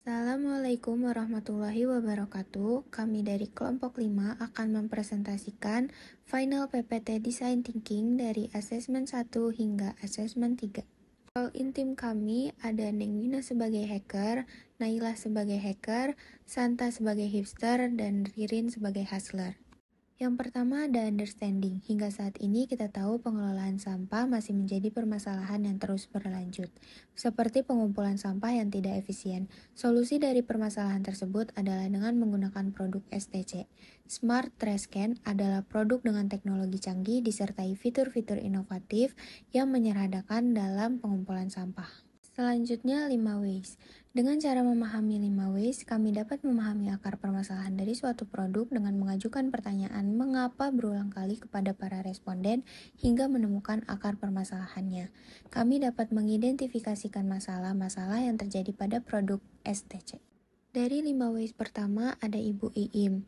Assalamualaikum warahmatullahi wabarakatuh. Kami dari kelompok 5 akan mempresentasikan final PPT Design Thinking dari Asesmen 1 hingga Asesmen 3. Role in tim kami ada Nengwina sebagai hacker, Nailah sebagai hacker, Santa sebagai hipster, dan Ririn sebagai hustler. Yang pertama ada understanding. Hingga saat ini kita tahu pengelolaan sampah masih menjadi permasalahan yang terus berlanjut, seperti pengumpulan sampah yang tidak efisien. Solusi dari permasalahan tersebut adalah dengan menggunakan produk STC. Smart Trash Can adalah produk dengan teknologi canggih disertai fitur-fitur inovatif yang menyederhanakan dalam pengumpulan sampah. Selanjutnya 5 ways. Dengan cara memahami 5 ways, kami dapat memahami akar permasalahan dari suatu produk dengan mengajukan pertanyaan mengapa berulang kali kepada para responden hingga menemukan akar permasalahannya. Kami dapat mengidentifikasikan masalah-masalah yang terjadi pada produk STC. Dari 5 ways pertama ada Ibu Iim.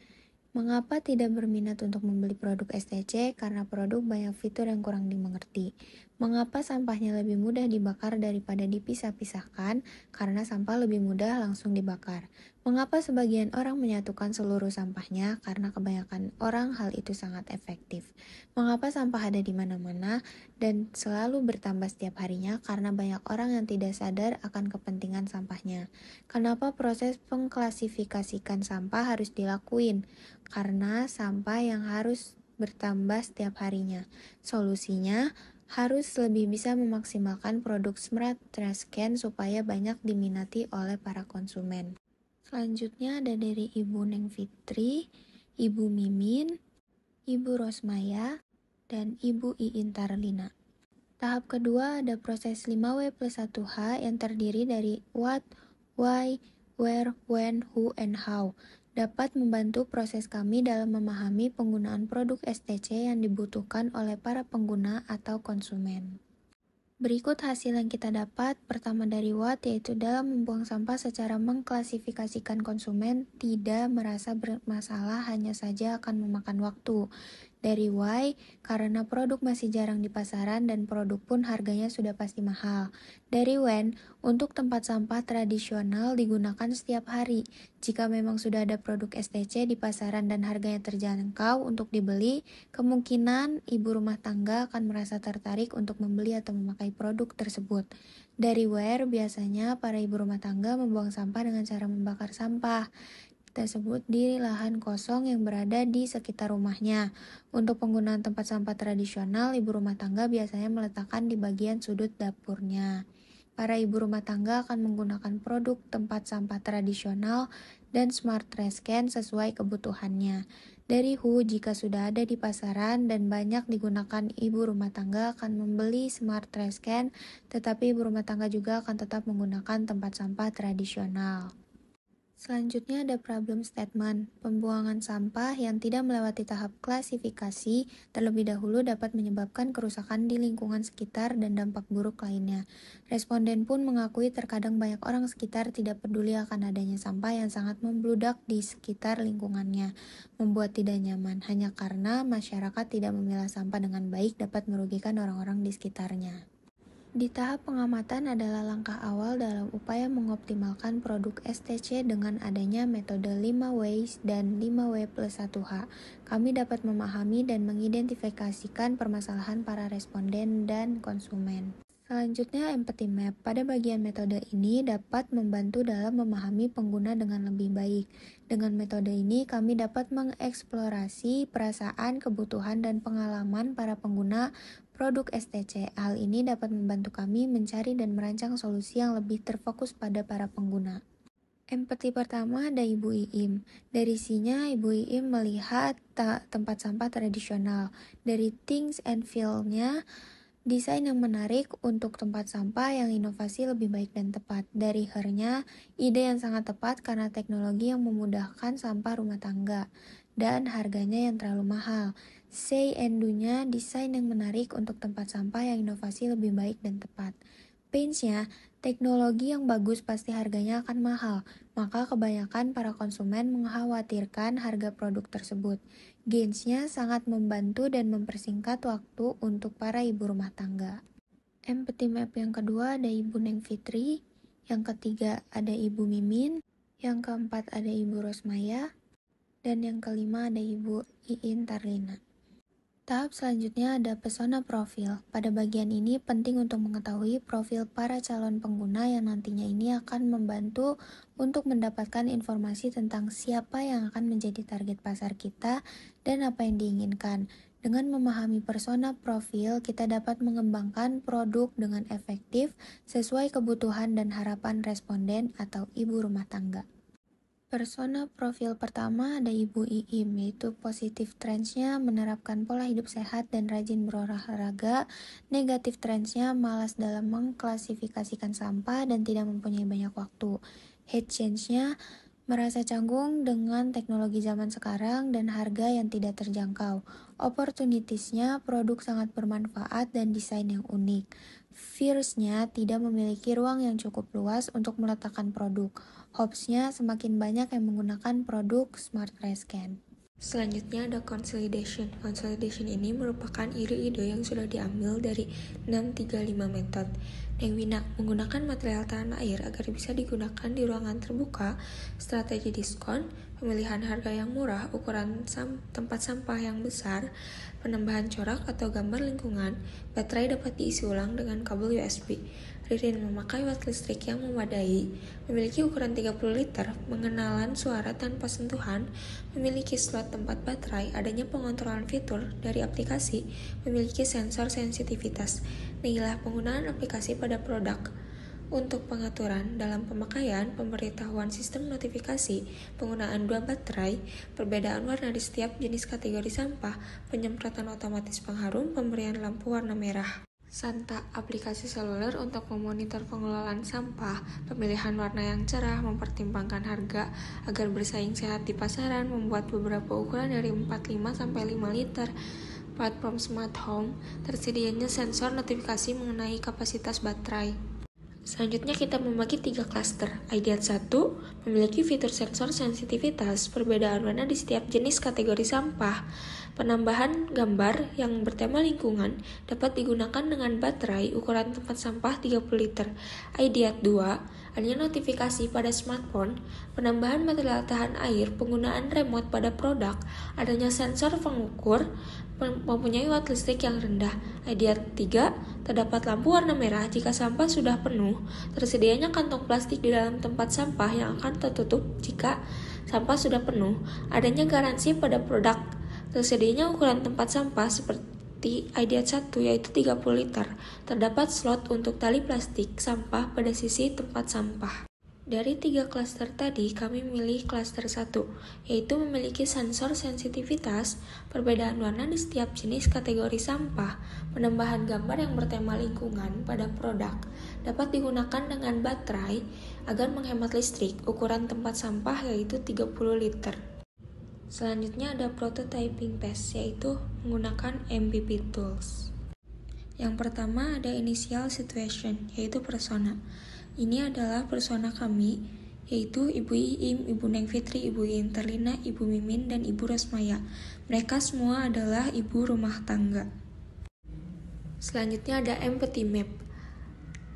Mengapa tidak berminat untuk membeli produk STC? Karena produk banyak fitur yang kurang dimengerti. Mengapa sampahnya lebih mudah dibakar daripada dipisah-pisahkan? Karena sampah lebih mudah langsung dibakar. Mengapa sebagian orang menyatukan seluruh sampahnya? Karena kebanyakan orang hal itu sangat efektif. Mengapa sampah ada di mana-mana dan selalu bertambah setiap harinya? Karena banyak orang yang tidak sadar akan kepentingan sampahnya. Kenapa proses pengklasifikasikan sampah harus dilakuin? Karena sampah yang harus bertambah setiap harinya. Solusinya harus lebih bisa memaksimalkan produk Smart Trash Can supaya banyak diminati oleh para konsumen. Selanjutnya ada dari Ibu Neng Fitri, Ibu Mimin, Ibu Rosmaya, dan Ibu Iin Tarlina. Tahap kedua ada proses 5W plus 1H yang terdiri dari what, why, where, when, who, and how. Dapat membantu proses kami dalam memahami penggunaan produk STC yang dibutuhkan oleh para pengguna atau konsumen. Berikut hasil yang kita dapat. Pertama dari what, yaitu dalam membuang sampah secara mengklasifikasikan konsumen tidak merasa bermasalah, hanya saja akan memakan waktu. Dari why, karena produk masih jarang di pasaran dan produk pun harganya sudah pasti mahal. Dari when, untuk tempat sampah tradisional digunakan setiap hari. Jika memang sudah ada produk STC di pasaran dan harganya terjangkau untuk dibeli, kemungkinan ibu rumah tangga akan merasa tertarik untuk membeli atau memakai produk tersebut. Dari where, biasanya para ibu rumah tangga membuang sampah dengan cara membakar sampah tersebut di lahan kosong yang berada di sekitar rumahnya. Untuk penggunaan tempat sampah tradisional, ibu rumah tangga biasanya meletakkan di bagian sudut dapurnya. Para ibu rumah tangga akan menggunakan produk tempat sampah tradisional dan Smart Trash Can sesuai kebutuhannya. Dari who, jika sudah ada di pasaran dan banyak digunakan, ibu rumah tangga akan membeli Smart Trash Can, tetapi ibu rumah tangga juga akan tetap menggunakan tempat sampah tradisional. Selanjutnya ada problem statement. Pembuangan sampah yang tidak melewati tahap klasifikasi terlebih dahulu dapat menyebabkan kerusakan di lingkungan sekitar dan dampak buruk lainnya. Responden pun mengakui terkadang banyak orang sekitar tidak peduli akan adanya sampah yang sangat membludak di sekitar lingkungannya, membuat tidak nyaman, hanya karena masyarakat tidak memilah sampah dengan baik dapat merugikan orang-orang di sekitarnya. Di tahap pengamatan adalah langkah awal dalam upaya mengoptimalkan produk STC dengan adanya metode 5 ways dan 5W plus 1H. Kami dapat memahami dan mengidentifikasikan permasalahan para responden dan konsumen. Selanjutnya, empathy map. Pada bagian metode ini dapat membantu dalam memahami pengguna dengan lebih baik. Dengan metode ini, kami dapat mengeksplorasi perasaan, kebutuhan, dan pengalaman para pengguna produk STC. Hal ini dapat membantu kami mencari dan merancang solusi yang lebih terfokus pada para pengguna. Empati pertama ada Ibu Iim. Dari sini Ibu Iim melihat tempat sampah tradisional. Dari things and feel-nya, desain yang menarik untuk tempat sampah yang inovasi lebih baik dan tepat. Dari her-nya, ide yang sangat tepat karena teknologi yang memudahkan sampah rumah tangga dan harganya yang terlalu mahal. Say and do-nya, desain yang menarik untuk tempat sampah yang inovasi lebih baik dan tepat. Pains-nya, teknologi yang bagus pasti harganya akan mahal, maka kebanyakan para konsumen mengkhawatirkan harga produk tersebut. Gains-nya sangat membantu dan mempersingkat waktu untuk para ibu rumah tangga. Empathy map yang kedua ada Ibu Neng Fitri, yang ketiga ada Ibu Mimin, Yang keempat ada Ibu Rosmaya, dan yang kelima ada Ibu Iin Tarlina. Tahap selanjutnya ada persona profil. Pada bagian ini penting untuk mengetahui profil para calon pengguna yang nantinya ini akan membantu untuk mendapatkan informasi tentang siapa yang akan menjadi target pasar kita dan apa yang diinginkan. Dengan memahami persona profil, kita dapat mengembangkan produk dengan efektif sesuai kebutuhan dan harapan responden atau ibu rumah tangga. Persona profil pertama ada Ibu Iim, yaitu positif trendsnya menerapkan pola hidup sehat dan rajin berolahraga. Negatif trendsnya malas dalam mengklasifikasikan sampah dan tidak mempunyai banyak waktu. Hate change-nya merasa canggung dengan teknologi zaman sekarang dan harga yang tidak terjangkau. Opportunities-nya produk sangat bermanfaat dan desain yang unik. Fears-nya tidak memiliki ruang yang cukup luas untuk meletakkan produk. Hopes-nya semakin banyak yang menggunakan produk Smart Rescan. Selanjutnya ada consolidation. Consolidation ini merupakan ide-ide yang sudah diambil dari 635 method. Nengwina menggunakan material tahan air agar bisa digunakan di ruangan terbuka, strategi diskon, pemilihan harga yang murah, ukuran tempat sampah yang besar, penambahan corak atau gambar lingkungan, baterai dapat diisi ulang dengan kabel USB. Ririn memakai watt listrik yang memadai, memiliki ukuran 30 liter, pengenalan suara tanpa sentuhan, memiliki slot tempat baterai, adanya pengontrolan fitur dari aplikasi, memiliki sensor sensitivitas. Nilai penggunaan aplikasi pada produk. Untuk pengaturan dalam pemakaian, pemberitahuan sistem notifikasi, penggunaan 2 baterai, perbedaan warna di setiap jenis kategori sampah, penyemprotan otomatis pengharum, pemberian lampu warna merah. Santa, aplikasi seluler untuk memonitor pengelolaan sampah, pemilihan warna yang cerah, mempertimbangkan harga agar bersaing sehat di pasaran, membuat beberapa ukuran dari 45 sampai 5 liter. Platform Smart Home, tersedianya sensor notifikasi mengenai kapasitas baterai. Selanjutnya kita membagi 3 klaster. Ideat 1 memiliki fitur sensor sensitivitas, perbedaan warna di setiap jenis kategori sampah. Penambahan gambar yang bertema lingkungan dapat digunakan dengan baterai ukuran tempat sampah 30 liter. Ideat 2 adanya notifikasi pada smartphone, penambahan material tahan air, penggunaan remote pada produk, adanya sensor pengukur, mempunyai watt listrik yang rendah. Ideat 3 terdapat lampu warna merah jika sampah sudah penuh, tersedianya kantong plastik di dalam tempat sampah yang akan tertutup jika sampah sudah penuh, adanya garansi pada produk, tersedianya ukuran tempat sampah seperti Ideat 1 yaitu 30 liter, terdapat slot untuk tali plastik sampah pada sisi tempat sampah. Dari 3 klaster tadi, kami memilih klaster 1, yaitu memiliki sensor sensitivitas, perbedaan warna di setiap jenis kategori sampah, penambahan gambar yang bertema lingkungan pada produk, dapat digunakan dengan baterai agar menghemat listrik, ukuran tempat sampah yaitu 30 liter. Selanjutnya ada prototyping phase, yaitu menggunakan MVP tools. Yang pertama ada initial situation, yaitu persona. Ini adalah persona kami, yaitu Ibu Iim, Ibu Neng Fitri, Ibu Iin Tarlina, Ibu Mimin, dan Ibu Rosmaya. Mereka semua adalah ibu rumah tangga. Selanjutnya ada empathy map.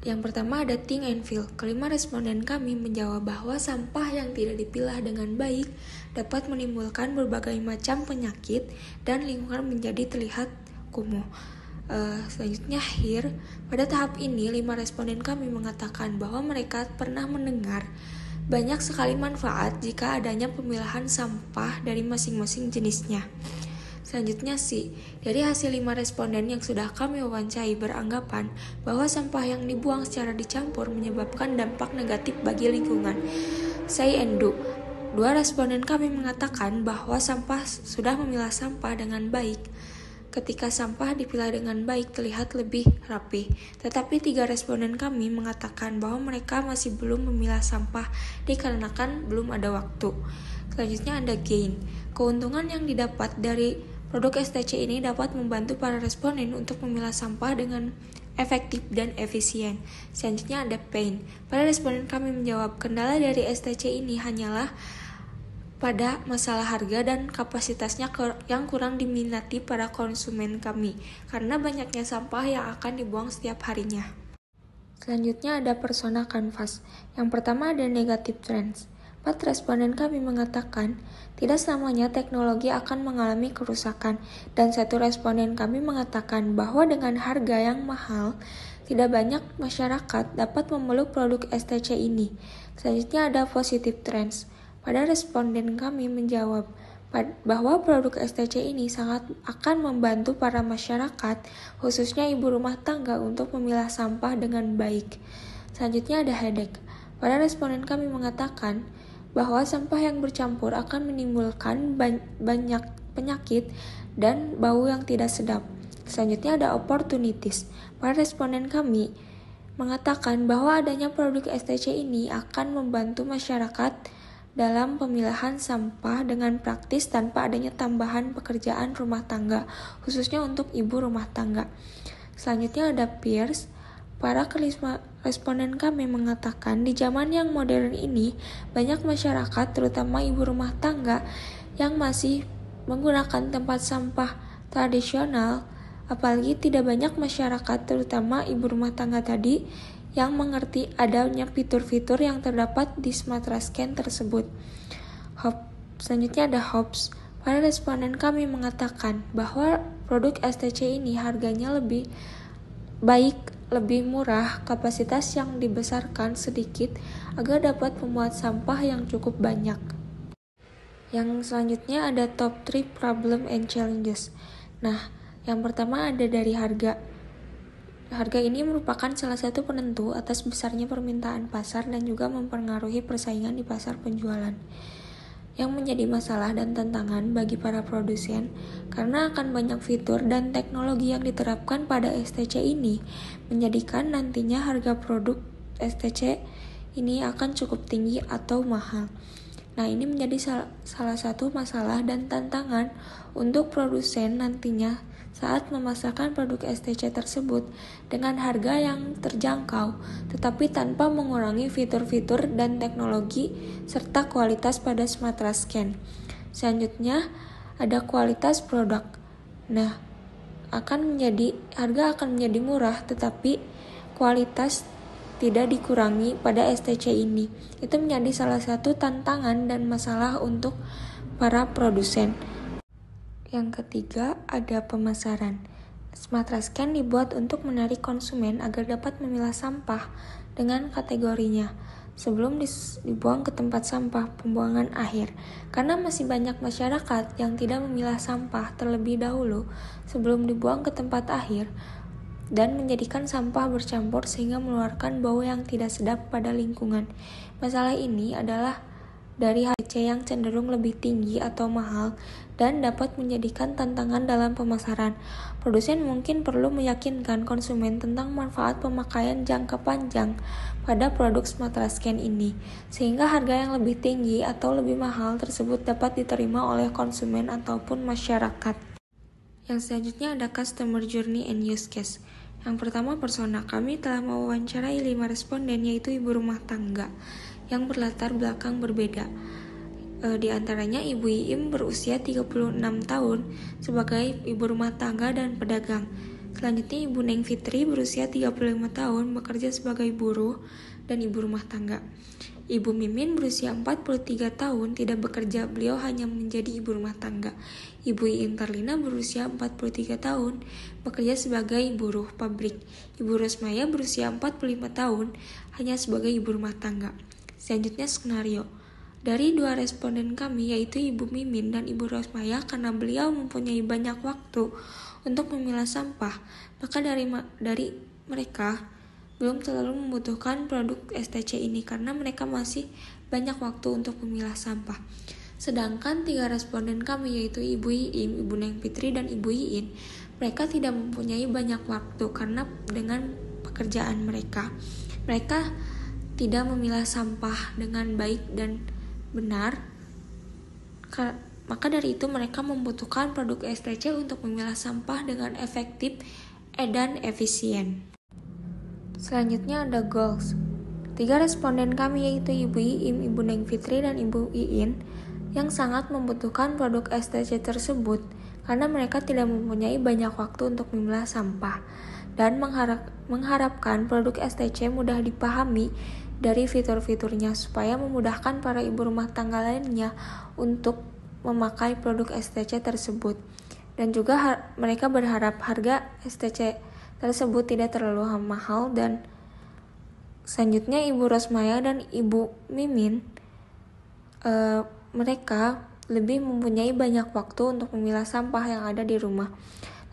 Yang pertama ada think and feel. Kelima responden kami menjawab bahwa sampah yang tidak dipilah dengan baik dapat menimbulkan berbagai macam penyakit dan lingkungan menjadi terlihat kumuh. Selanjutnya here. Pada tahap ini 5 responden kami mengatakan bahwa mereka pernah mendengar banyak sekali manfaat jika adanya pemilahan sampah dari masing-masing jenisnya. Selanjutnya sih, dari hasil 5 responden yang sudah kami wawancarai beranggapan bahwa sampah yang dibuang secara dicampur menyebabkan dampak negatif bagi lingkungan. Say and do. 2 responden kami mengatakan bahwa sampah sudah memilah sampah dengan baik. Ketika sampah dipilah dengan baik terlihat lebih rapi. Tetapi 3 responden kami mengatakan bahwa mereka masih belum memilah sampah dikarenakan belum ada waktu. Selanjutnya ada gain. Keuntungan yang didapat dari produk STC ini dapat membantu para responden untuk memilah sampah dengan efektif dan efisien. Selanjutnya ada pain. Para responden kami menjawab kendala dari STC ini hanyalah pada masalah harga dan kapasitasnya yang kurang diminati para konsumen kami karena banyaknya sampah yang akan dibuang setiap harinya. Selanjutnya ada persona canvas. Yang pertama ada negative trends. 4 responden kami mengatakan tidak selamanya teknologi akan mengalami kerusakan, dan 1 responden kami mengatakan bahwa dengan harga yang mahal, tidak banyak masyarakat dapat memeluk produk STC ini. Selanjutnya ada positive trends. Pada responden kami menjawab bahwa produk STC ini sangat akan membantu para masyarakat, khususnya ibu rumah tangga untuk memilah sampah dengan baik. Selanjutnya ada headache. Pada responden kami mengatakan bahwa sampah yang bercampur akan menimbulkan banyak penyakit dan bau yang tidak sedap. Selanjutnya ada opportunities. Para responden kami mengatakan bahwa adanya produk STC ini akan membantu masyarakat dalam pemilahan sampah dengan praktis tanpa adanya tambahan pekerjaan rumah tangga, khususnya untuk ibu rumah tangga. Selanjutnya ada peers. Para responden kami mengatakan di zaman yang modern ini, banyak masyarakat, terutama ibu rumah tangga, yang masih menggunakan tempat sampah tradisional, apalagi tidak banyak masyarakat, terutama ibu rumah tangga tadi, yang mengerti adanya fitur-fitur yang terdapat di SmartRascan tersebut. Selanjutnya ada hopes. Para responden kami mengatakan bahwa produk STC ini harganya lebih baik, lebih murah, kapasitas yang dibesarkan sedikit agar dapat memuat sampah yang cukup banyak. Yang selanjutnya ada top 3 problem and challenges. Nah, yang pertama ada dari harga. Harga ini merupakan salah satu penentu atas besarnya permintaan pasar dan juga mempengaruhi persaingan di pasar penjualan. Yang menjadi masalah dan tantangan bagi para produsen karena akan banyak fitur dan teknologi yang diterapkan pada STC ini menjadikan nantinya harga produk STC ini akan cukup tinggi atau mahal. Nah, ini menjadi salah satu masalah dan tantangan untuk produsen nantinya saat memasarkan produk STC tersebut dengan harga yang terjangkau, tetapi tanpa mengurangi fitur-fitur dan teknologi serta kualitas pada SmartRascan. Selanjutnya ada kualitas produk. Nah, harga akan menjadi murah, tetapi kualitas tidak dikurangi pada STC ini. Itu menjadi salah satu tantangan dan masalah untuk para produsen. Yang ketiga ada pemasaran. SmartRascan dibuat untuk menarik konsumen agar dapat memilah sampah dengan kategorinya sebelum dibuang ke tempat sampah pembuangan akhir. Karena masih banyak masyarakat yang tidak memilah sampah terlebih dahulu sebelum dibuang ke tempat akhir dan menjadikan sampah bercampur sehingga mengeluarkan bau yang tidak sedap pada lingkungan. Masalah ini adalah dari harga yang cenderung lebih tinggi atau mahal dan dapat menjadikan tantangan dalam pemasaran. Produsen mungkin perlu meyakinkan konsumen tentang manfaat pemakaian jangka panjang pada produk SmartRascan ini, sehingga harga yang lebih tinggi atau lebih mahal tersebut dapat diterima oleh konsumen ataupun masyarakat. Yang selanjutnya ada Customer Journey and Use Case. Yang pertama persona. Kami telah mewawancarai 5 responden yaitu ibu rumah tangga yang berlatar belakang berbeda. Di antaranya Ibu Iim berusia 36 tahun sebagai ibu rumah tangga dan pedagang. Selanjutnya Ibu Neng Fitri berusia 35 tahun bekerja sebagai buruh dan ibu rumah tangga. Ibu Mimin berusia 43 tahun tidak bekerja, beliau hanya menjadi ibu rumah tangga. Ibu Iim Tarlina berusia 43 tahun bekerja sebagai buruh pabrik. Ibu Rosmaya berusia 45 tahun hanya sebagai ibu rumah tangga. Selanjutnya skenario. Dari 2 responden kami yaitu Ibu Mimin dan Ibu Rosmaya, karena beliau mempunyai banyak waktu untuk memilah sampah, maka dari mereka belum terlalu membutuhkan produk STC ini karena mereka masih banyak waktu untuk memilah sampah. Sedangkan 3 responden kami yaitu Ibu Iim, Ibu Neng Fitri, dan Ibu Iin, mereka tidak mempunyai banyak waktu karena dengan pekerjaan mereka tidak memilah sampah dengan baik dan benar. Maka dari itu mereka membutuhkan produk STC untuk memilah sampah dengan efektif dan efisien. Selanjutnya ada goals. 3 responden kami yaitu Ibu Iim, Ibu Neng Fitri, dan Ibu Iin yang sangat membutuhkan produk STC tersebut karena mereka tidak mempunyai banyak waktu untuk memilah sampah dan mengharapkan produk STC mudah dipahami dari fitur-fiturnya supaya memudahkan para ibu rumah tangga lainnya untuk memakai produk STC tersebut. Dan juga mereka berharap harga STC tersebut tidak terlalu mahal. Dan selanjutnya Ibu Rosmaya dan Ibu Mimin mereka lebih mempunyai banyak waktu untuk memilah sampah yang ada di rumah.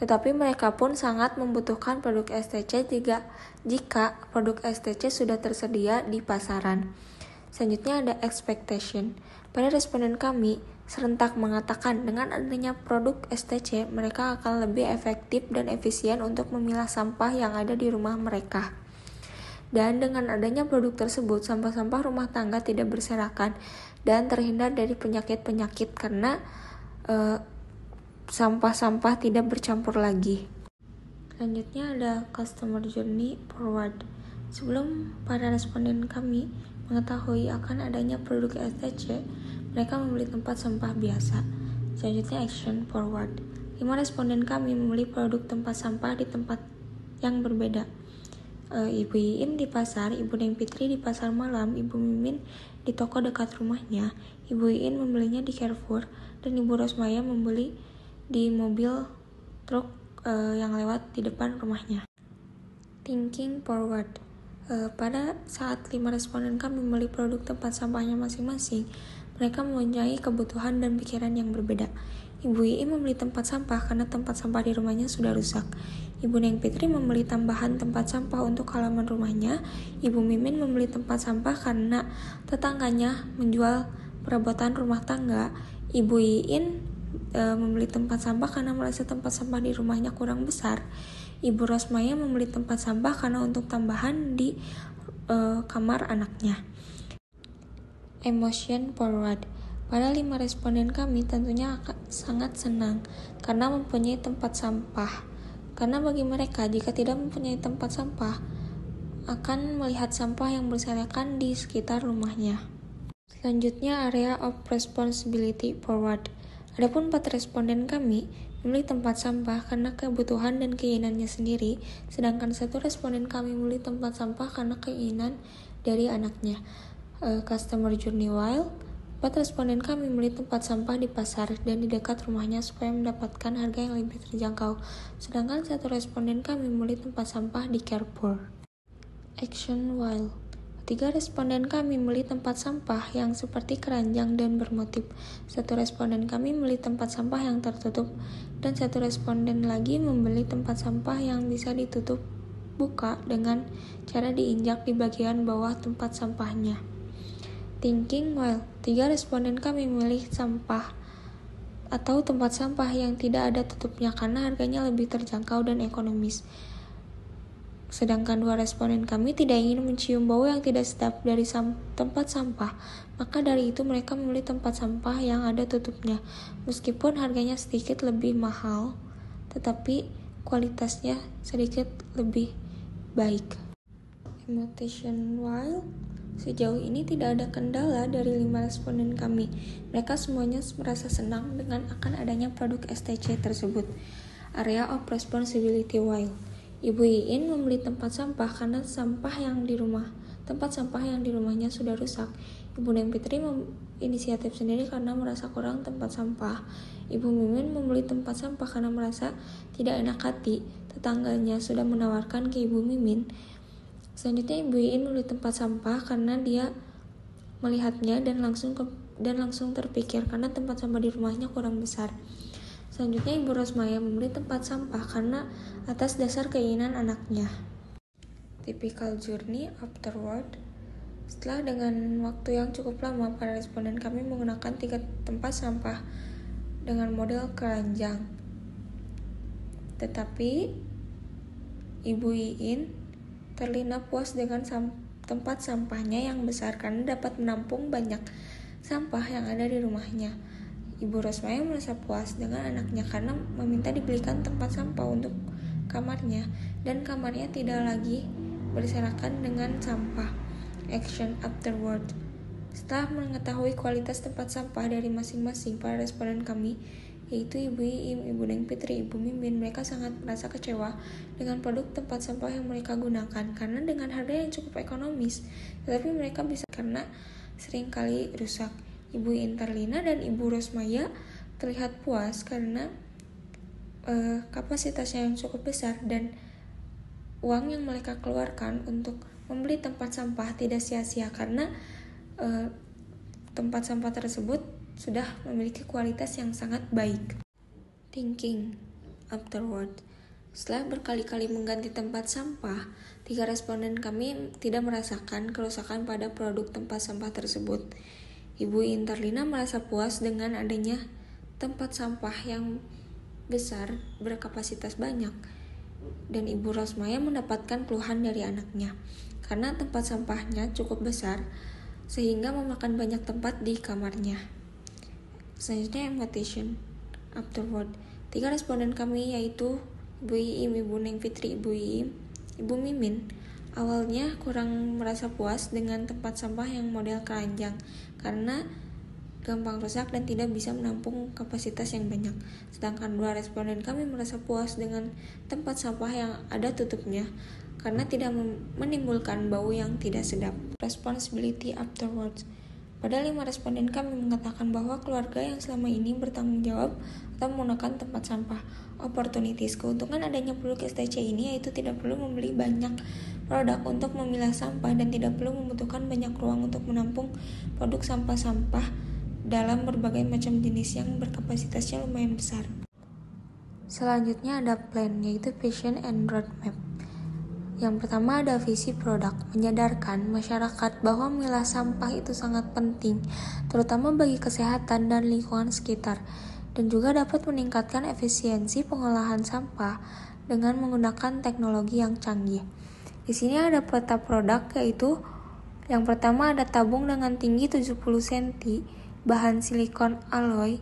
Tetapi mereka pun sangat membutuhkan produk STC jika produk STC sudah tersedia di pasaran. Selanjutnya ada expectation. Pada responden kami serentak mengatakan dengan adanya produk STC, mereka akan lebih efektif dan efisien untuk memilah sampah yang ada di rumah mereka. Dan dengan adanya produk tersebut, sampah-sampah rumah tangga tidak berserakan dan terhindar dari penyakit-penyakit karena sampah-sampah tidak bercampur lagi. Selanjutnya ada customer journey forward. Sebelum para responden kami mengetahui akan adanya produk STC, mereka membeli tempat sampah biasa. Selanjutnya action forward. 5 responden kami membeli produk tempat sampah di tempat yang berbeda. Ibu Iin di pasar, Ibu Neng Fitri di pasar malam, Ibu Mimin di toko dekat rumahnya, Ibu Iin membelinya di Carrefour, dan Ibu Rosmaya membeli di mobil truk yang lewat di depan rumahnya. Thinking forward. Pada saat 5 responden kami membeli produk tempat sampahnya masing-masing, mereka mempunyai kebutuhan dan pikiran yang berbeda. Ibu Iin membeli tempat sampah karena tempat sampah di rumahnya sudah rusak. Ibu Neng Fitri membeli tambahan tempat sampah untuk halaman rumahnya. Ibu Mimin membeli tempat sampah karena tetangganya menjual perabotan rumah tangga. Ibu Iin membeli tempat sampah karena merasa tempat sampah di rumahnya kurang besar. Ibu Rosmaya membeli tempat sampah karena untuk tambahan di kamar anaknya. Emotion forward. Pada 5 responden kami tentunya akan sangat senang karena mempunyai tempat sampah. Karena bagi mereka, jika tidak mempunyai tempat sampah, akan melihat sampah yang berserakan di sekitar rumahnya. Selanjutnya area of responsibility forward. Adapun 4 responden kami membeli tempat sampah karena kebutuhan dan keinginannya sendiri, sedangkan 1 responden kami membeli tempat sampah karena keinginan dari anaknya. Customer journey while 4 responden kami membeli tempat sampah di pasar dan di dekat rumahnya supaya mendapatkan harga yang lebih terjangkau, sedangkan 1 responden kami membeli tempat sampah di Carrefour. Action while 3 responden kami membeli tempat sampah yang seperti keranjang dan bermotif. 1 responden kami membeli tempat sampah yang tertutup, dan 1 responden lagi membeli tempat sampah yang bisa ditutup buka dengan cara diinjak di bagian bawah tempat sampahnya. Thinking while 3 responden kami memilih sampah atau tempat sampah yang tidak ada tutupnya karena harganya lebih terjangkau dan ekonomis. Sedangkan 2 responden kami tidak ingin mencium bau yang tidak sedap dari tempat sampah, maka dari itu mereka memilih tempat sampah yang ada tutupnya. Meskipun harganya sedikit lebih mahal, tetapi kualitasnya sedikit lebih baik. Emotion while sejauh ini tidak ada kendala dari 5 responden kami. Mereka semuanya merasa senang dengan akan adanya produk STC tersebut. Area of responsibility while Ibu Iin membeli tempat sampah karena tempat sampah yang di rumahnya sudah rusak. Ibu Neng Fitri inisiatif sendiri karena merasa kurang tempat sampah. Ibu Mimin membeli tempat sampah karena merasa tidak enak hati. Tetangganya sudah menawarkan ke Ibu Mimin. Selanjutnya Ibu Iin membeli tempat sampah karena dia melihatnya dan langsung terpikir karena tempat sampah di rumahnya kurang besar. Selanjutnya Ibu Rosmaya membeli tempat sampah karena atas dasar keinginan anaknya. Typical journey afterward. Setelah dengan waktu yang cukup lama, para responden kami menggunakan 3 tempat sampah dengan model keranjang. Tetapi Ibu Iin terlihat puas dengan tempat sampahnya yang besar karena dapat menampung banyak sampah yang ada di rumahnya. Ibu Rosmaya merasa puas dengan anaknya karena meminta dibelikan tempat sampah untuk kamarnya dan kamarnya tidak lagi berserakan dengan sampah. Action afterward. Setelah mengetahui kualitas tempat sampah dari masing-masing para responden kami, yaitu Ibu Iim, Ibu Neng Fitri, Ibu Mimin. Mereka sangat merasa kecewa dengan produk tempat sampah yang mereka gunakan karena dengan harga yang cukup ekonomis, tetapi mereka bisa karena seringkali rusak. Ibu Interlina dan Ibu Rosmaya terlihat puas karena kapasitasnya yang cukup besar dan uang yang mereka keluarkan untuk membeli tempat sampah tidak sia-sia karena tempat sampah tersebut sudah memiliki kualitas yang sangat baik. Thinking afterward. Setelah berkali-kali mengganti tempat sampah, 3 responden kami tidak merasakan kerusakan pada produk tempat sampah tersebut. Ibu Interlina merasa puas dengan adanya tempat sampah yang besar berkapasitas banyak, dan Ibu Rosmaya mendapatkan keluhan dari anaknya karena tempat sampahnya cukup besar sehingga memakan banyak tempat di kamarnya. Selanjutnya emotion afterward. 3 responden kami yaitu Ibu Iim, Ibu Neng Fitri, Ibu Iim, Ibu Mimin awalnya kurang merasa puas dengan tempat sampah yang model keranjang karena gampang rusak dan tidak bisa menampung kapasitas yang banyak. Sedangkan 2 responden kami merasa puas dengan tempat sampah yang ada tutupnya karena tidak menimbulkan bau yang tidak sedap. Responsibility afterwards. Pada 5 responden kami mengatakan bahwa keluarga yang selama ini bertanggung jawab atau menggunakan tempat sampah. Opportunities. Keuntungan adanya produk STC ini yaitu tidak perlu membeli banyak produk untuk memilah sampah dan tidak perlu membutuhkan banyak ruang untuk menampung produk sampah-sampah dalam berbagai macam jenis yang berkapasitasnya lumayan besar. Selanjutnya ada plan, yaitu vision and roadmap. Yang pertama ada visi produk, menyadarkan masyarakat bahwa memilah sampah itu sangat penting, terutama bagi kesehatan dan lingkungan sekitar, dan juga dapat meningkatkan efisiensi pengolahan sampah dengan menggunakan teknologi yang canggih. Di sini ada peta produk, yaitu yang pertama ada tabung dengan tinggi 70 cm, bahan silikon alloy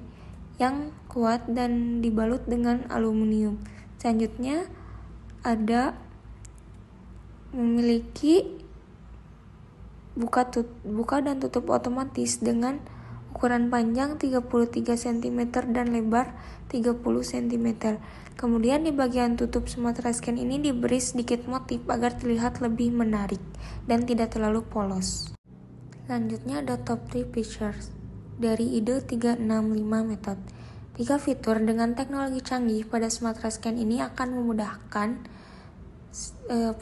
yang kuat dan dibalut dengan aluminium. Selanjutnya ada memiliki buka dan tutup otomatis dengan ukuran panjang 33 cm dan lebar 30 cm. Kemudian di bagian tutup Sumatra Scan ini diberi sedikit motif agar terlihat lebih menarik dan tidak terlalu polos. Selanjutnya ada top 3 features dari ide 365 method. 3 fitur dengan teknologi canggih pada Sumatra Scan ini akan memudahkan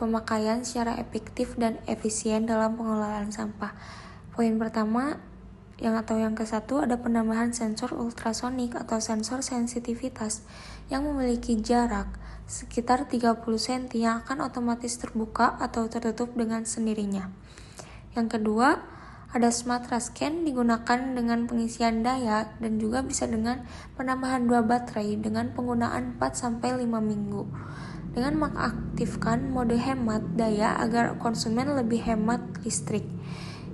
pemakaian secara efektif dan efisien dalam pengelolaan sampah. Poin pertama yang ke-1 ada penambahan sensor ultrasonik atau sensor sensitivitas yang memiliki jarak sekitar 30 cm yang akan otomatis terbuka atau tertutup dengan sendirinya. Yang kedua, ada Sumatra Scan digunakan dengan pengisian daya dan juga bisa dengan penambahan 2 baterai dengan penggunaan 4-5 minggu. Dengan mengaktifkan mode hemat daya agar konsumen lebih hemat listrik.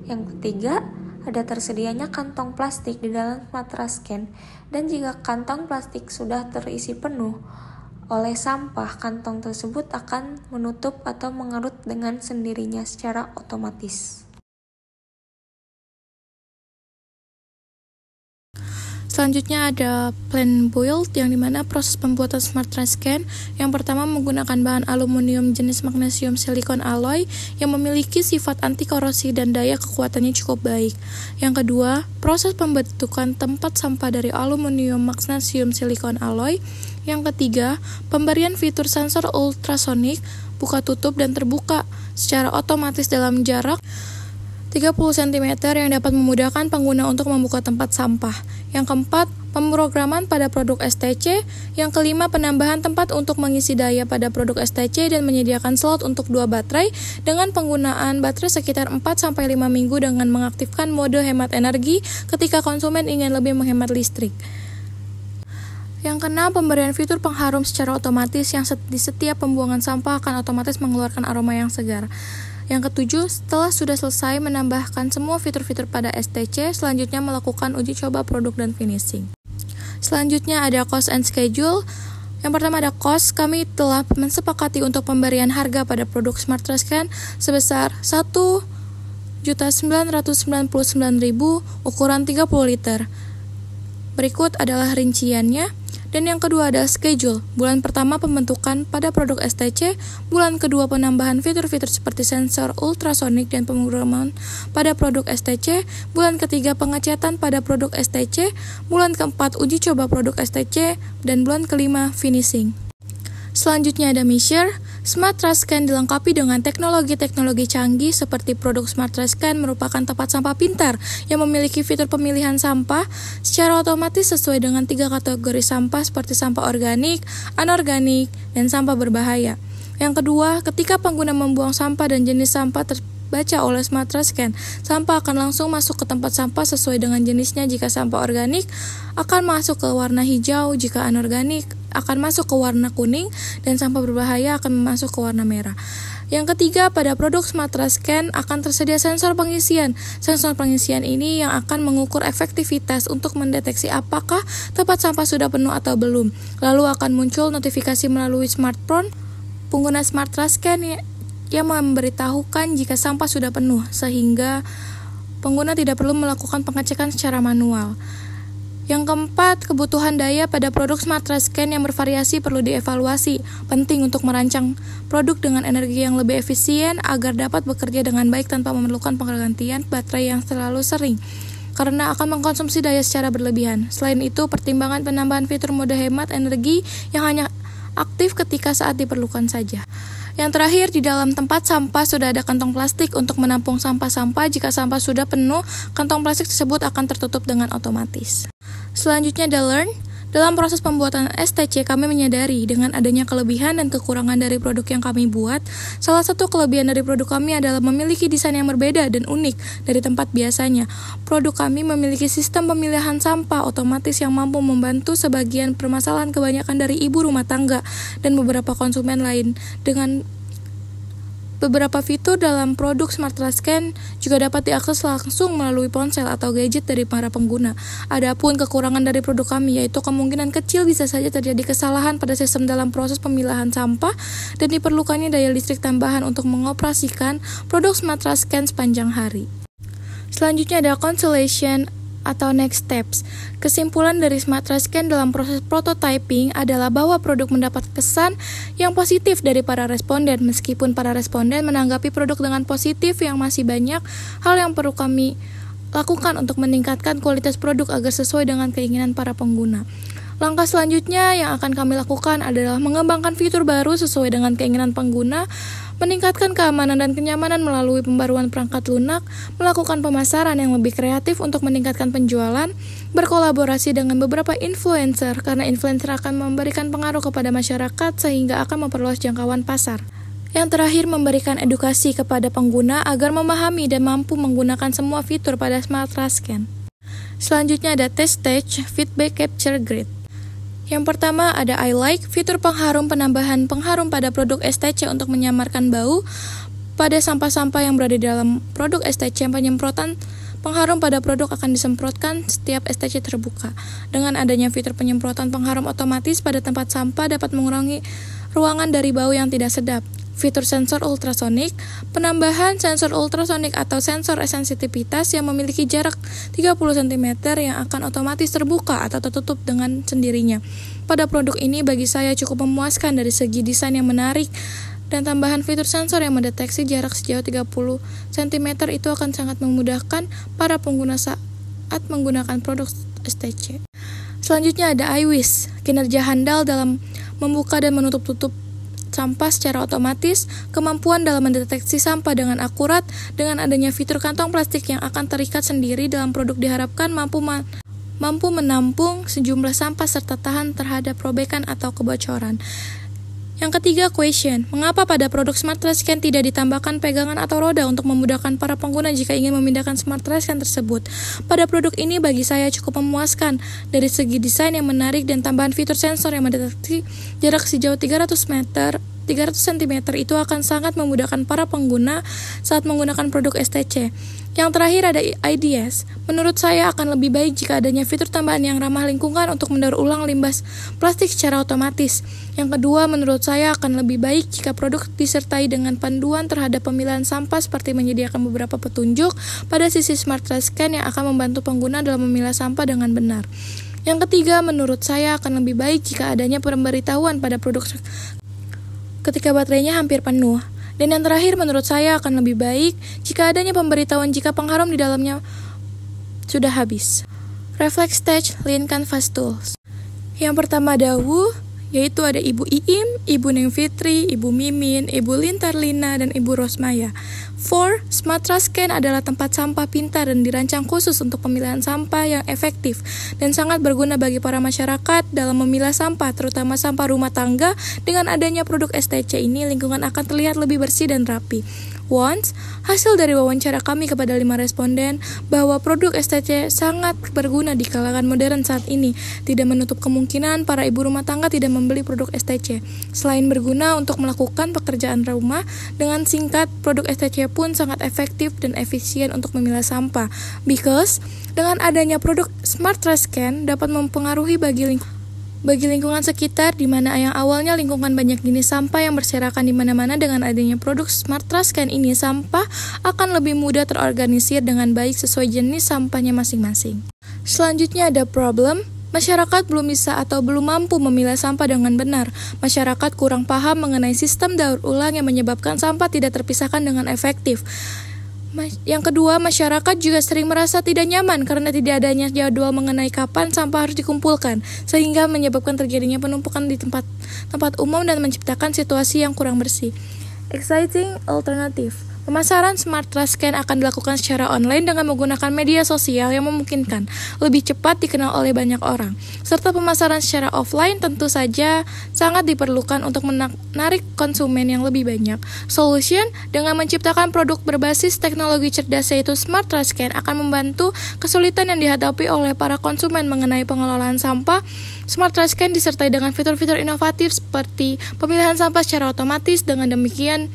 Yang ketiga, ada tersedianya kantong plastik di dalam Sumatra Scan, dan jika kantong plastik sudah terisi penuh oleh sampah, kantong tersebut akan menutup atau mengerut dengan sendirinya secara otomatis. Selanjutnya ada plan build, yang dimana proses pembuatan Sumatra Scan yang pertama menggunakan bahan aluminium jenis magnesium silikon alloy yang memiliki sifat anti korosi dan daya kekuatannya cukup baik. Yang kedua, proses pembentukan tempat sampah dari aluminium magnesium silikon alloy. Yang ketiga, pemberian fitur sensor ultrasonik buka tutup dan terbuka secara otomatis dalam jarak 30 cm yang dapat memudahkan pengguna untuk membuka tempat sampah. Yang keempat, pemrograman pada produk STC. Yang kelima, penambahan tempat untuk mengisi daya pada produk STC dan menyediakan slot untuk 2 baterai dengan penggunaan baterai sekitar 4-5 minggu dengan mengaktifkan mode hemat energi ketika konsumen ingin lebih menghemat listrik. Yang keenam, pemberian fitur pengharum secara otomatis yang di setiap pembuangan sampah akan otomatis mengeluarkan aroma yang segar. Yang ketujuh, setelah sudah selesai menambahkan semua fitur-fitur pada STC, selanjutnya melakukan uji coba produk dan finishing. Selanjutnya ada cost and schedule. Yang pertama ada cost, kami telah mensepakati untuk pemberian harga pada produk Sumatra Scan sebesar 1.999.000 ukuran 30 liter. Berikut adalah rinciannya. Dan yang kedua adalah schedule. Bulan pertama pembentukan pada produk STC, bulan kedua penambahan fitur-fitur seperti sensor ultrasonik dan pemrograman pada produk STC, bulan ketiga pengecatan pada produk STC, bulan keempat uji coba produk STC, dan bulan kelima finishing. Selanjutnya ada measure. Smart Trash Can dilengkapi dengan teknologi-teknologi canggih seperti produk Smart Trash Can merupakan tempat sampah pintar yang memiliki fitur pemilihan sampah secara otomatis sesuai dengan 3 kategori sampah seperti sampah organik, anorganik, dan sampah berbahaya. Yang kedua, ketika pengguna membuang sampah dan jenis sampah terbaca oleh Smart Trash Can, sampah akan langsung masuk ke tempat sampah sesuai dengan jenisnya. Jika sampah organik akan masuk ke warna hijau, jika anorganik akan masuk ke warna kuning, dan sampah berbahaya akan masuk ke warna merah. Yang ketiga, pada produk Smart Trash Can akan tersedia sensor pengisian. Sensor pengisian ini yang akan mengukur efektivitas untuk mendeteksi apakah tempat sampah sudah penuh atau belum. Lalu akan muncul notifikasi melalui smartphone pengguna Smart Trash Can yang memberitahukan jika sampah sudah penuh, sehingga pengguna tidak perlu melakukan pengecekan secara manual. Yang keempat, kebutuhan daya pada produk Smart Trash Can yang bervariasi perlu dievaluasi. Penting untuk merancang produk dengan energi yang lebih efisien agar dapat bekerja dengan baik tanpa memerlukan penggantian baterai yang terlalu sering, karena akan mengkonsumsi daya secara berlebihan. Selain itu, pertimbangan penambahan fitur mode hemat energi yang hanya aktif ketika saat diperlukan saja. Yang terakhir, di dalam tempat sampah sudah ada kantong plastik untuk menampung sampah-sampah. Jika sampah sudah penuh, kantong plastik tersebut akan tertutup dengan otomatis. Selanjutnya ada learn. Dalam proses pembuatan STC, kami menyadari dengan adanya kelebihan dan kekurangan dari produk yang kami buat. Salah satu kelebihan dari produk kami adalah memiliki desain yang berbeda dan unik dari tempat biasanya. Produk kami memiliki sistem pemilihan sampah otomatis yang mampu membantu sebagian permasalahan kebanyakan dari ibu rumah tangga dan beberapa konsumen lain. Dengan beberapa fitur dalam produk Smart Trash Can juga dapat diakses langsung melalui ponsel atau gadget dari para pengguna. Adapun kekurangan dari produk kami yaitu kemungkinan kecil bisa saja terjadi kesalahan pada sistem dalam proses pemilahan sampah dan diperlukannya daya listrik tambahan untuk mengoperasikan produk Smart Trash Can sepanjang hari. Selanjutnya ada consolation atau next steps. Kesimpulan dari Smart Trash Can dalam proses prototyping adalah bahwa produk mendapat kesan yang positif dari para responden. Meskipun para responden menanggapi produk dengan positif, yang masih banyak hal yang perlu kami lakukan untuk meningkatkan kualitas produk agar sesuai dengan keinginan para pengguna. Langkah selanjutnya yang akan kami lakukan adalah mengembangkan fitur baru sesuai dengan keinginan pengguna, meningkatkan keamanan dan kenyamanan melalui pembaruan perangkat lunak, melakukan pemasaran yang lebih kreatif untuk meningkatkan penjualan, berkolaborasi dengan beberapa influencer karena influencer akan memberikan pengaruh kepada masyarakat sehingga akan memperluas jangkauan pasar. Yang terakhir, memberikan edukasi kepada pengguna agar memahami dan mampu menggunakan semua fitur pada Smart Trash Can. Selanjutnya ada test stage, feedback capture grid. Yang pertama ada I like, fitur pengharum penambahan pengharum pada produk STC untuk menyamarkan bau pada sampah-sampah yang berada di dalam produk STC. Penyemprotan pengharum pada produk akan disemprotkan setiap STC terbuka. Dengan adanya fitur penyemprotan pengharum otomatis pada tempat sampah dapat mengurangi ruangan dari bau yang tidak sedap. Fitur sensor ultrasonik, penambahan sensor ultrasonik atau sensor sensitivitas yang memiliki jarak 30 cm yang akan otomatis terbuka atau tertutup dengan sendirinya. Pada produk ini bagi saya cukup memuaskan dari segi desain yang menarik, dan tambahan fitur sensor yang mendeteksi jarak sejauh 30 cm itu akan sangat memudahkan para pengguna saat menggunakan produk STC. Selanjutnya ada iWish, kinerja handal dalam membuka dan menutup sampah secara otomatis, kemampuan dalam mendeteksi sampah dengan akurat. Dengan adanya fitur kantong plastik yang akan terikat sendiri dalam produk diharapkan mampu menampung sejumlah sampah serta tahan terhadap robekan atau kebocoran. Yang ketiga, question. Mengapa pada produk Smart Trash Can tidak ditambahkan pegangan atau roda untuk memudahkan para pengguna jika ingin memindahkan Smart Trash Can tersebut? Pada produk ini bagi saya cukup memuaskan dari segi desain yang menarik dan tambahan fitur sensor yang mendeteksi jarak sejauh 300 cm itu akan sangat memudahkan para pengguna saat menggunakan produk STC. Yang terakhir ada IDS. Menurut saya akan lebih baik jika adanya fitur tambahan yang ramah lingkungan untuk mendaur ulang limbah plastik secara otomatis. Yang kedua, menurut saya akan lebih baik jika produk disertai dengan panduan terhadap pemilihan sampah seperti menyediakan beberapa petunjuk pada sisi Smart Trash Can yang akan membantu pengguna dalam memilah sampah dengan benar. Yang ketiga, menurut saya akan lebih baik jika adanya pemberitahuan pada produk ketika baterainya hampir penuh. Dan yang terakhir, menurut saya akan lebih baik jika adanya pemberitahuan jika pengharum di dalamnya sudah habis. Reflex Stage Lean Canvas Tools. Yang pertama Dawu, yaitu ada Ibu Iim, Ibu Neng Fitri, Ibu Mimin, Ibu Lintarlina, dan Ibu Rosmaya. 4. Smart Trascan adalah tempat sampah pintar dan dirancang khusus untuk pemilihan sampah yang efektif dan sangat berguna bagi para masyarakat dalam memilah sampah, terutama sampah rumah tangga. Dengan adanya produk STC ini, lingkungan akan terlihat lebih bersih dan rapi. Once, hasil dari wawancara kami kepada 5 responden bahwa produk STC sangat berguna di kalangan modern saat ini, tidak menutup kemungkinan para ibu rumah tangga tidak membeli produk STC. Selain berguna untuk melakukan pekerjaan rumah, dengan singkat, produk STC pun sangat efektif dan efisien untuk memilah sampah. Because, dengan adanya produk Smart Trascan dapat mempengaruhi bagi lingkungan sekitar, di mana yang awalnya lingkungan banyak jenis sampah yang berserakan di mana-mana. Dengan adanya produk Smart Trascan ini, sampah akan lebih mudah terorganisir dengan baik sesuai jenis sampahnya masing-masing. Selanjutnya ada problem. Masyarakat belum bisa atau belum mampu memilah sampah dengan benar. Masyarakat kurang paham mengenai sistem daur ulang yang menyebabkan sampah tidak terpisahkan dengan efektif. Yang kedua, masyarakat juga sering merasa tidak nyaman karena tidak adanya jadwal mengenai kapan sampah harus dikumpulkan, sehingga menyebabkan terjadinya penumpukan di tempat umum dan menciptakan situasi yang kurang bersih. Exciting alternative. Pemasaran Smart Trascan akan dilakukan secara online dengan menggunakan media sosial yang memungkinkan lebih cepat dikenal oleh banyak orang. Serta pemasaran secara offline tentu saja sangat diperlukan untuk menarik konsumen yang lebih banyak. Solution dengan menciptakan produk berbasis teknologi cerdas yaitu Smart Trascan akan membantu kesulitan yang dihadapi oleh para konsumen mengenai pengelolaan sampah. Smart Trascan disertai dengan fitur-fitur inovatif seperti pemilihan sampah secara otomatis. Dengan demikian,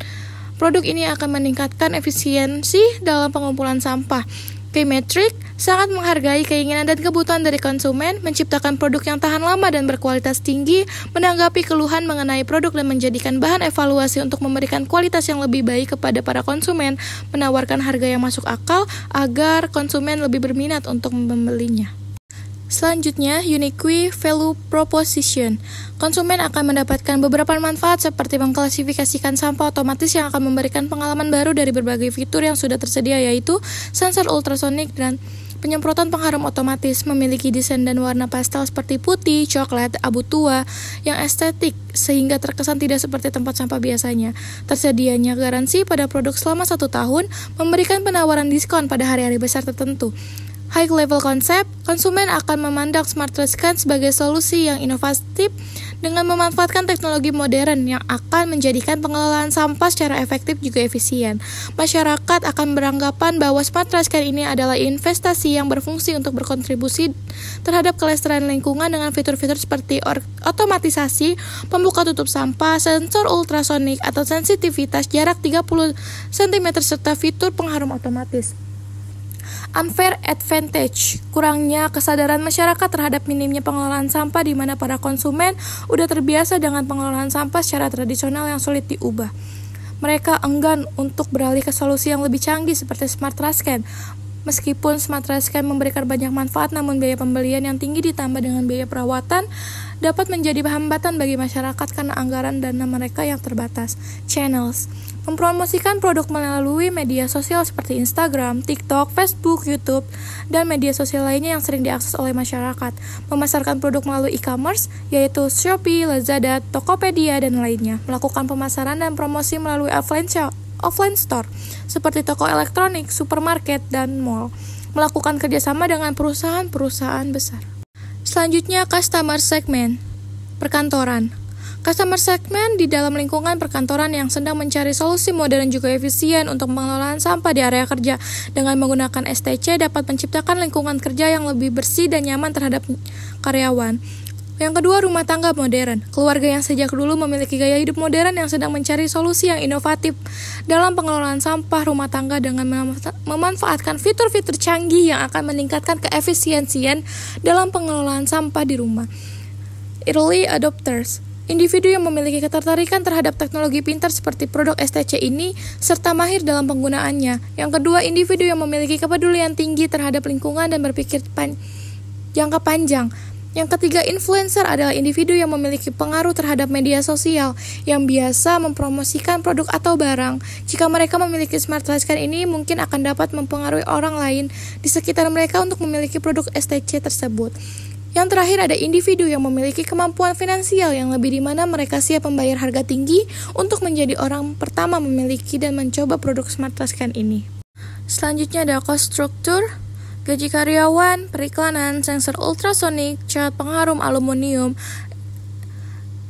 produk ini akan meningkatkan efisiensi dalam pengumpulan sampah. K-Metric sangat menghargai keinginan dan kebutuhan dari konsumen, menciptakan produk yang tahan lama dan berkualitas tinggi, menanggapi keluhan mengenai produk dan menjadikan bahan evaluasi untuk memberikan kualitas yang lebih baik kepada para konsumen, menawarkan harga yang masuk akal agar konsumen lebih berminat untuk membelinya. Selanjutnya, Unique Value Proposition. Konsumen akan mendapatkan beberapa manfaat seperti mengklasifikasikan sampah otomatis yang akan memberikan pengalaman baru dari berbagai fitur yang sudah tersedia, yaitu sensor ultrasonik dan penyemprotan pengharum otomatis, memiliki desain dan warna pastel seperti putih, coklat, abu tua yang estetik sehingga terkesan tidak seperti tempat sampah biasanya. Tersedianya garansi pada produk selama 1 tahun, memberikan penawaran diskon pada hari-hari besar tertentu. High level konsep, konsumen akan memandang Smart Trascan sebagai solusi yang inovatif dengan memanfaatkan teknologi modern yang akan menjadikan pengelolaan sampah secara efektif juga efisien. Masyarakat akan beranggapan bahwa Smart Trascan ini adalah investasi yang berfungsi untuk berkontribusi terhadap kelestarian lingkungan dengan fitur-fitur seperti otomatisasi, pembuka tutup sampah, sensor ultrasonik atau sensitivitas jarak 30 cm serta fitur pengharum otomatis. Unfair advantage, kurangnya kesadaran masyarakat terhadap minimnya pengelolaan sampah di mana para konsumen udah terbiasa dengan pengelolaan sampah secara tradisional yang sulit diubah. Mereka enggan untuk beralih ke solusi yang lebih canggih seperti Smart Trascan. Meskipun Smart Trascan memberikan banyak manfaat, namun biaya pembelian yang tinggi ditambah dengan biaya perawatan dapat menjadi hambatan bagi masyarakat karena anggaran dana mereka yang terbatas. Channels mempromosikan produk melalui media sosial seperti Instagram, TikTok, Facebook, YouTube, dan media sosial lainnya yang sering diakses oleh masyarakat. Memasarkan produk melalui e-commerce, yaitu Shopee, Lazada, Tokopedia, dan lainnya. Melakukan pemasaran dan promosi melalui offline store, seperti toko elektronik, supermarket, dan mall. Melakukan kerjasama dengan perusahaan-perusahaan besar. Selanjutnya, customer segment, perkantoran. Customer segment di dalam lingkungan perkantoran yang sedang mencari solusi modern juga efisien untuk pengelolaan sampah di area kerja. Dengan menggunakan STC dapat menciptakan lingkungan kerja yang lebih bersih dan nyaman terhadap karyawan. Yang kedua, rumah tangga modern. Keluarga yang sejak dulu memiliki gaya hidup modern yang sedang mencari solusi yang inovatif dalam pengelolaan sampah rumah tangga dengan memanfaatkan fitur-fitur canggih yang akan meningkatkan keefisiensian dalam pengelolaan sampah di rumah. Early adopters, individu yang memiliki ketertarikan terhadap teknologi pintar seperti produk STC ini, serta mahir dalam penggunaannya. Yang kedua, individu yang memiliki kepedulian tinggi terhadap lingkungan dan berpikir jangka panjang. Yang ketiga, influencer adalah individu yang memiliki pengaruh terhadap media sosial yang biasa mempromosikan produk atau barang. Jika mereka memiliki smart light scan ini, mungkin akan dapat mempengaruhi orang lain di sekitar mereka untuk memiliki produk STC tersebut. Yang terakhir ada individu yang memiliki kemampuan finansial yang lebih, di mana mereka siap membayar harga tinggi untuk menjadi orang pertama memiliki dan mencoba produk smart light scan ini. Selanjutnya ada cost structure, gaji karyawan, periklanan, sensor ultrasonik, cat pengharum aluminium,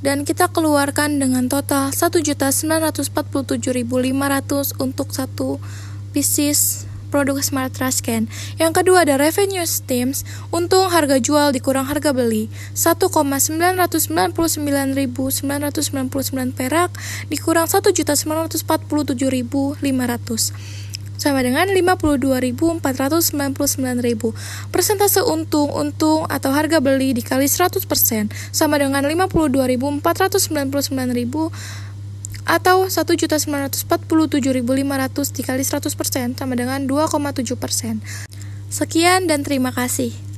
dan kita keluarkan dengan total 1.947.500 untuk satu pieces produk smart light scan. Yang kedua ada revenue streams, untung harga jual dikurang harga beli, 1.999.999 perak dikurang 1.947.500 sama dengan 52.499.000. Persentase untung atau harga beli dikali 100% sama dengan 52.499.000 atau 1.947.500 dikali 100% sama dengan 2,7%. Sekian dan terima kasih.